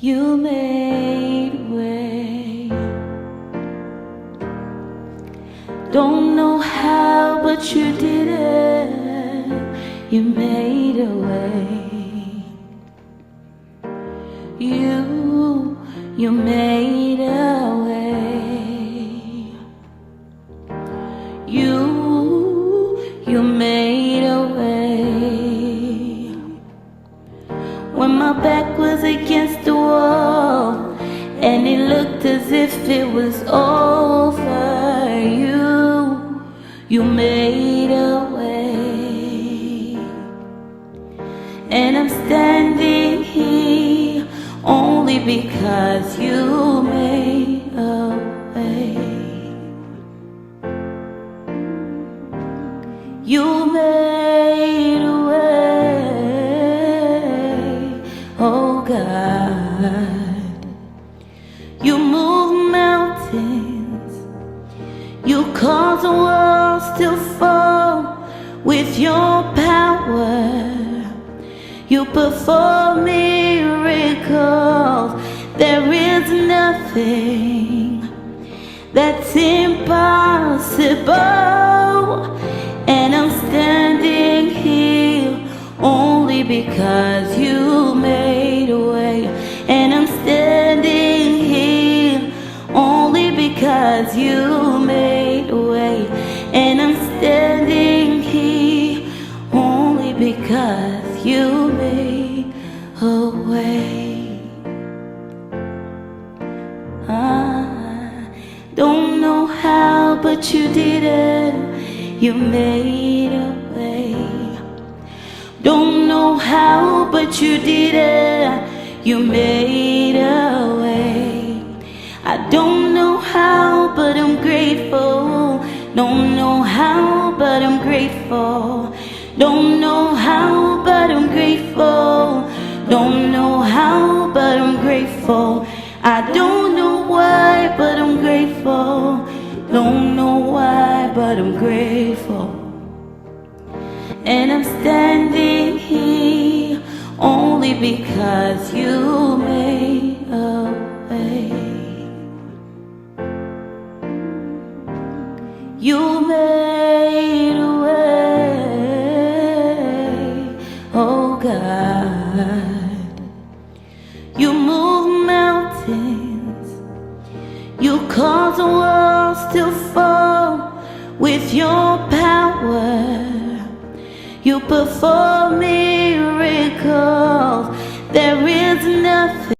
You made a way. Don't know how, but you did it. You made a way. You made a way. You made a way. When my back was against the wall and it looked as if it was over, you made a way. And I'm standing here only because you made a way. You made a way, oh God. You move mountains, you cause the walls to fall with your power. You perform miracles. There is nothing that's impossible. And I'm standing here only because you made a way. And I'm standing here only because you made a way. And I'm standing here only because you made a way. I don't know how, but you did it. You made a way. Don't know how, but you did it. You made a way. I don't know how, but I'm grateful. Don't know how, but I'm grateful. Don't know how, but I'm grateful. Don't know how, but I'm grateful. I don't know why, but I'm grateful. Don't know why, but I'm grateful. And I'm standing here only because you made a way. You made a way, oh God. You move mountains, you cause the walls to fall with your power. You perform miracles. There is nothing